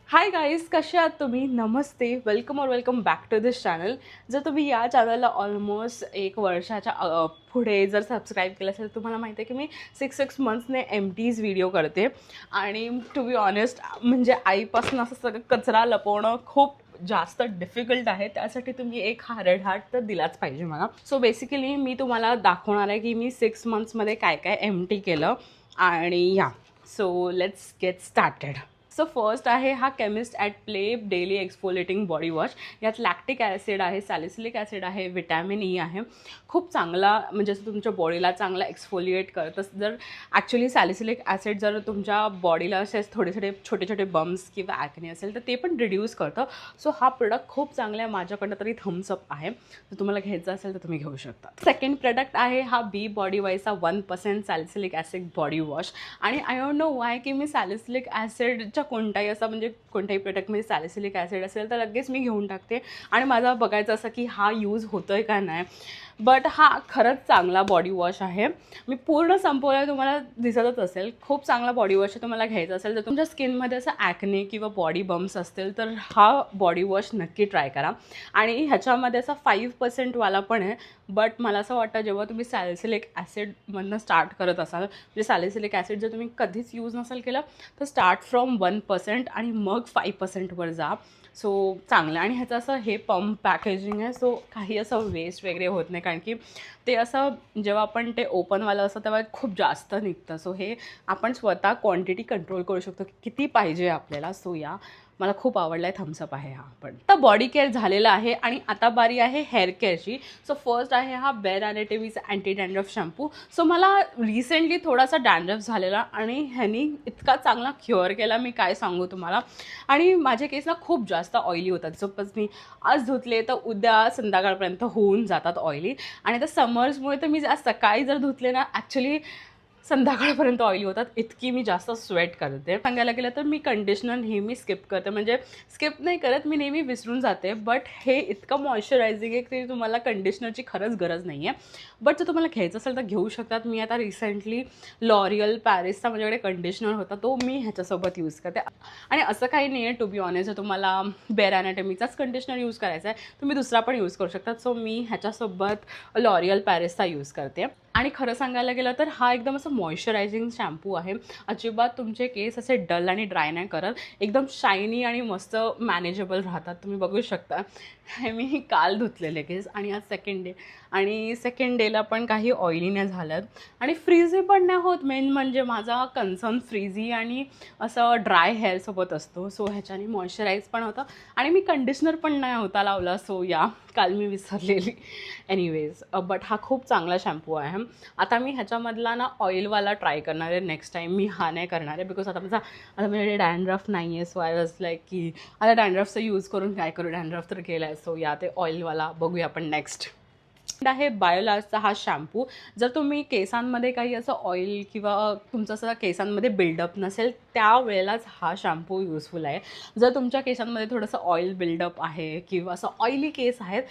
Hi guys, कसे आहात तुम्ही? नमस्ते, welcome back to this channel. जर तुम्ही या चॅनलला ऑलमोस्ट 1 वर्षाच्या पुढे जर सबस्क्राईब केलं असेल, तुम्हाला माहिती आहे की मी 6 मंथ्सने एमटीज व्हिडिओ करते. आणि टू बी ऑनेस्ट, म्हणजे आईपासून असं सगळं कचरा लपवणं खूप जास्त डिफिकल्ट आहे. त्यासाठी तुम्ही एक हार्ड हार्ट तर दिलाच पाहिजे मला. सो बेसिकली मी तुम्हाला दाखवणार आहे की मी 6 मंथ्समध्ये काय काय एमटी केलं. आणि या, so let's get started. So first आहे हा chemist at play daily exfoliating body wash. यात लॅक्टिक ॲसिड आहे, सॅलिसिलिक ॲसिड आहे, विटॅमिन ई आहे. खूप चांगला, म्हणजे असं तुमच्या बॉडीला चांगला एक्सफोलिएट करतं. जर ॲक्च्युली सॅलिसिलिक ॲसिड जर तुमच्या बॉडीला असे छोटे छोटे बम्स किंवा ॲक्ने असेल तर ते पण रिड्यूस करतं. सो हा प्रोडक्ट खूप चांगला आहे, माझ्याकडनं तरी थम्सअप आहे. जर तुम्हाला घ्यायचं असेल तर तुम्ही घेऊ शकता. सेकंड प्रोडक्ट आहे हा बी बॉडी वाईचा 1% सॅलिसिलिक ॲसिड बॉडी वॉश. आणि आय डोंट नो वाय की मी सॅलिसिलिक ॲसिडच्या कोणताही असा, म्हणजे कोणत्याही प्रोडक्टमध्ये सॅलिसिलिक ॲसिड असेल तर लगेच मी घेऊन टाकते आणि माझा बघायचं असं की हा यूज होतो आहे का नाही. बट हा खरंच चांगला बॉडी वॉश आहे. मी पूर्ण संपवला, तुम्हाला दिसतच असेल. खूप चांगला बॉडी वॉश आहे. तुम्हाला घ्यायचं असेल तर तुमच्या स्किनमध्ये असं ॲक्ने किंवा बॉडी बम्स असतील तर हा बॉडी वॉश नक्की ट्राय करा. आणि ह्याच्यामध्ये असा 5% पण आहे. बट मला असं वाटतं जेव्हा तुम्ही सॅलिसिलिक ॲसिडमधनं स्टार्ट करत असाल, म्हणजे सॅलिसिलिक ॲसिड जर तुम्ही कधीच यूज नसेल केलं तर स्टार्ट फ्रॉम 1% आणि मग 5%वर जा. सो चांगलं. आणि ह्याचं असं हे पंप पॅकेजिंग आहे, सो काही असं वेस्ट वगैरे होत नाही. कारण की ते असं जेव्हा आपण ते ओपनवालं असतं तेव्हा खूप जास्त निघतं. सो हे आपण स्वतः क्वांटिटी कंट्रोल करू शकतो की किती पाहिजे आपल्याला. सो या, मला खूप आवडला आहे, थम्सअप आहे हा. पण आता बॉडी केअर झालेला आहे आणि आता बारी आहे हेअर केअरची. सो फर्स्ट आहे हा बेअर अॅनाटॉमीचा अँटी डॅन्ड्रफ शॅम्पू. सो मला रिसेंटली थोडासा डॅन्ड्रफ झालेला आणि ह्यानी इतका चांगला क्युअर केला, मी काय सांगू तुम्हाला. आणि माझे केस ना खूप जास्त ऑइली होतात. सपोज मी आज धुतले तर उद्या संध्याकाळपर्यंत होऊन जातात ऑइली. आणि आता समर्समुळे तर मी आज सकाळी जर धुतले ना, ॲक्च्युली संध्याकाळपर्यंत ऑइली होतात, इतकी मी जास्त स्वेट करते. सांगायला गेलं तर मी कंडिशनर नेहमी स्किप करते, म्हणजे स्किप नाही करत, मी नेहमी विसरून जाते. बट हे इतकं मॉइश्चरायझिंग आहे की तुम्हाला कंडिशनरची खरंच गरज नाही आहे. बट जर तुम्हाला घ्यायचं असेल तर घेऊ शकतात. मी आता रिसेंटली लॉरियल पॅरिसचा माझ्याकडे कंडिशनर होता, तो मी ह्याच्यासोबत यूज करते. आणि असं काही नाही आहे, टू बी ऑनेस्ट, जर तुम्हाला बेअर अॅनाटॉमीचाच कंडिशनर यूज करायचा आहे तुम्ही दुसरा पण यूज करू शकतात. सो मी ह्याच्यासोबत लॉरियल पॅरिसचा यूज करते. आणि खरं सांगायला गेलं तर हा एकदम असं मॉइश्चरायझिंग शॅम्पू आहे. अजिबात तुमचे केस असे डल आणि ड्राय नाही करत. एकदम शायनी आणि मस्त मॅनेजेबल राहतात. तुम्ही बघू शकता, हे मी काल धुतलेले केस आणि आज सेकंड डे. आणि सेकंड डेला पण काही ऑइली नाही झालं आणि फ्रीझी पण नाही होत. मेन म्हणजे माझा कन्सर्न फ्रीझी आणि असं ड्राय हेअरसोबत असतो. सो ह्याच्याने मॉइश्चराईज पण होतं आणि मी कंडिशनर पण नाही होता लावला. सो या, काल मी विसरलेली. एनिवेज, बट हा खूप चांगला शॅम्पू आहे. आता मी ह्याच्यामधला ना ऑइलवाला ट्राय करणार आहे नेक्स्ट टाईम. मी हा नाही करणार आहे बिकॉज आता माझ्याकडे डॅन्ड्रफ नाही आहे. सो आय वॉज लाईक की आता डॅन्ड्रफचं यूज करून काय करू, डॅन्ड्रफ तर केला आहे. सो या, ते ऑइलवाला बघूया आपण नेक्स्ट. आहे बायोलाजचा हा शॅम्पू. जर तुम्ही केसांमध्ये काही असं ऑइल किंवा तुमचं असं केसांमध्ये बिल्डअप नसेल त्यावेळेलाच हा शॅम्पू यूजफुल आहे. जर तुमच्या केसांमध्ये थोडंसं ऑइल बिल्डअप आहे किंवा असं ऑइली केस आहेत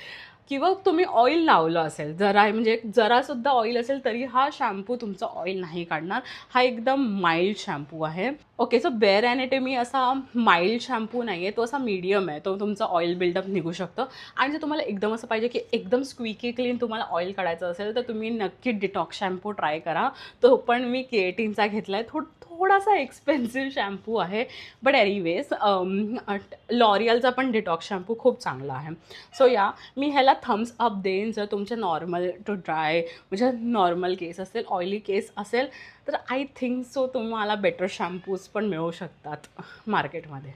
किंवा तुम्ही ऑइल लावलं असेल म्हणजे जरासुद्धा ऑइल असेल तरी हा शॅम्पू तुमचं ऑइल नाही काढणार. हा एकदम माइल्ड शॅम्पू आहे. ओके, सो बेअर अॅनाटॉमी असा माइल्ड शॅम्पू नाही आहे, तो असा मीडियम आहे. तो तुमचं ऑइल बिल्डअप निघू शकतं. आणि जर तुम्हाला एकदम असं पाहिजे की एकदम स्क्विकी क्लीन तुम्हाला ऑइल काढायचं असेल तर तुम्ही नक्की डिटॉक्स शॅम्पू ट्राय करा. तो पण मी केटीनचा घेतला आहे. थोडासा एक्सपेन्सिव्ह शॅम्पू आहे. बट एनिवेज, लॉरियलचा पण डिटॉक्स शॅम्पू खूप चांगला आहे. सो या, मी ह्याला थम्स अप देईन. जर तुमचे नॉर्मल टू ड्राय, म्हणजे नॉर्मल केस असेल, ऑइली केस असेल तर आय थिंक सो तुम्हाला बेटर शॅम्पूज पण मिळू शकतात मार्केटमध्ये.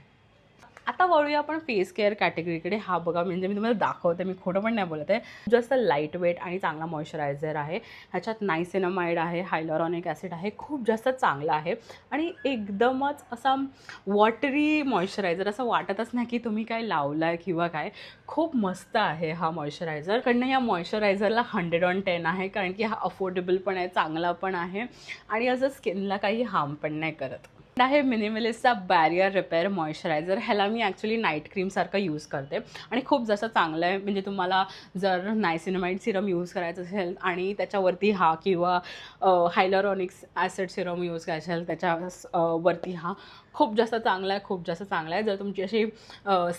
आता वळूया आपण फेस केअर कॅटेगरीकडे. हा बघा, म्हणजे मी तुम्हाला दाखवते, मी खोटं पण नाही बोलत आहे. जास्त लाईट वेट आणि चांगला मॉइश्चरायझर आहे. ह्याच्यात नायसिनामाइड आहे, हायलॉरॉनिक ॲसिड आहे, खूप जास्त चांगला आहे. आणि एकदमच असा वॉटरी मॉइश्चरायझर, असं वाटतच नाही की तुम्ही काय लावलं आहे किंवा काय. खूप मस्त आहे हा मॉइश्चरायझर. कडनं या मॉइश्चरायझरला 100/10 आहे, कारण की हा अफोर्डेबल पण आहे, चांगला पण आहे आणि असं स्किनला काही हार्म पण नाही करत. आहे मिनिमलिस्टचा बॅरियर रिपेअर मॉइश्चरायझर. ह्याला मी ॲक्च्युली नाईट क्रीमसारखं यूज करते आणि खूप जास्त चांगलं आहे. म्हणजे तुम्हाला जर नायसिनामाइड सिरम यूज करायचं असेल आणि त्याच्यावरती हा किंवा हायलॉरॉनिक ॲसिड सिरम यूज करायचं असेल त्याच्या वरती हा, खूप जास्त चांगला आहे, खूप जास्त चांगला आहे. जर तुमची अशी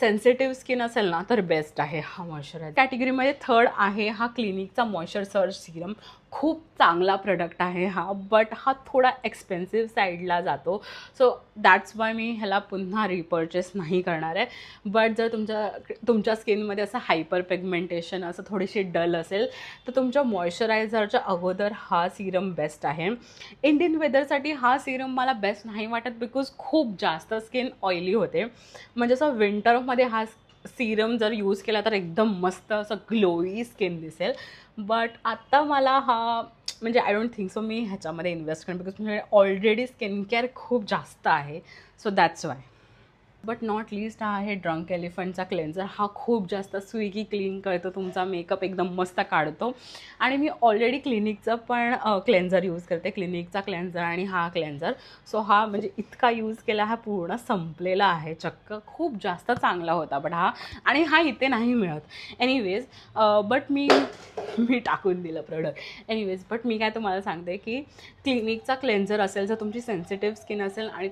सेन्सिटिव्ह स्किन असेल ना तर बेस्ट आहे हा मॉइश्चरायझर. कॅटेगरीमध्ये थर्ड आहे हा क्लिनिकचा मॉइश्चर सर्ज सिरम. खूप चांगला प्रोडक्ट आहे हा, बट हा थोडा एक्सपेन्सिव्ह साईडला जातो. सो दॅट्स वाय मी ह्याला पुन्हा रिपर्चेस नाही करणार आहे. बट जर तुमच्या स्किनमध्ये असं हायपर पिगमेंटेशन असं थोडीशी डल असेल तर तुमच्या मॉइश्चरायझरच्या अगोदर हा सिरम बेस्ट आहे. इंडियन वेदरसाठी हा सिरम मला बेस्ट नाही वाटत, बिकॉज खूप जास्त स्किन ऑइली होते. म्हणजे असं विंटरमध्ये हा सिरम जर यूज केला तर एकदम मस्त असं ग्लोई स्किन दिसेल. बट आत्ता मला हा म्हणजे आय डोंट थिंक सो मी ह्याच्यामध्ये इन्व्हेस्ट करेन, बिकॉज म्हणजे ऑलरेडी स्किन केअर खूप जास्त आहे. So that's why. But not list हा आहे ड्रंक एलिफंटचा क्लेन्झर. हा खूप जास्त स्विगी क्लीन करतो, तुमचा मेकअप एकदम मस्त काढतो. आणि मी ऑलरेडी क्लिनिकचं पण क्लेन्झर यूज करते, क्लिनिकचा क्लेन्झर आणि हा क्लेन्झर. सो हा म्हणजे इतका यूज केला, हा पूर्ण संपलेला आहे चक्क. खूप जास्त चांगला होता बट हा, आणि हा इथे नाही मिळत. एनिवेज बट मी टाकून दिलं प्रोडक्ट. एनिवेज बट मी काय तुम्हाला सांगते की क्लिनिकचा क्लेन्झर असेल, जर तुमची सेन्सिटिव्ह स्किन असेल आणि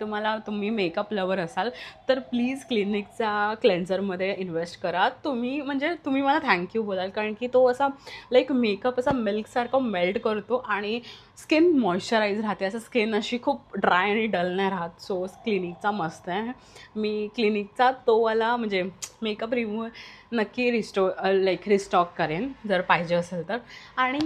तुम्ही मेकअप लवर असाल तर प्लीज क्लिनिकचा क्लेन्झरमध्ये इन्व्हेस्ट करा. तुम्ही मला थँक्यू बोलाल, कारण की तो असा लाईक मेकअप असा मिल्कसारखं मेल्ट करतो आणि स्किन मॉइश्चराईज राहते. असं स्किन अशी खूप ड्राय आणि डल नाही राहत. सो क्लिनिकचा मस्त आहे. मी क्लिनिकचा तोवाला म्हणजे मेकअप रिमूव्हर नक्की रिस्टॉक करेन जर पाहिजे असेल तर. आणि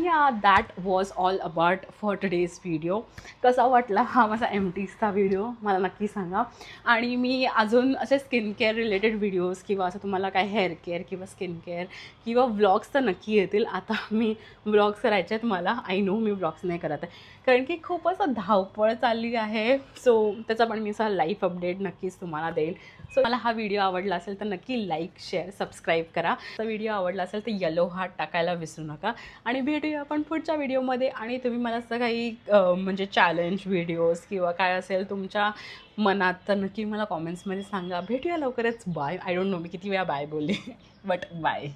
that was all about for today's video. कसा वाटला हा माझा एमटीजचा व्हिडिओ मला नक्की सांगा. आणि मी अजून असे स्किन केअर रिलेटेड व्हिडिओज किंवा असं तुम्हाला काय हेअर केअर किंवा स्किन केअर किंवा व्लॉग्स तर नक्की येतील. आता मी व्लॉग्स करायचे आहेत मला, आय नो मी व्लॉग्स नाही करत आहे कारण की खूप असं धावपळ चालली आहे. सो त्याचा पण मी असा लाईफ अपडेट नक्कीच तुम्हाला देईल. सो मला हा व्हिडिओ आवडला असेल तर नक्की लाईक शेअर सबस्क्राईब करा. व्हिडिओ आवडला असेल तर येलो हार्ट टाकायला विसरू नका. आणि भेटूया आपण पुढच्या व्हिडिओमध्ये. आणि तुम्ही मला असं काही म्हणजे चॅलेंज व्हिडिओज किंवा काय असेल तुमच्या मनात तर नक्की मला कॉमेंट्समध्ये सांगा. भेटूया लवकरच. बाय. आय डोंट नो मी किती वेळा बाय बोलले बट बाय.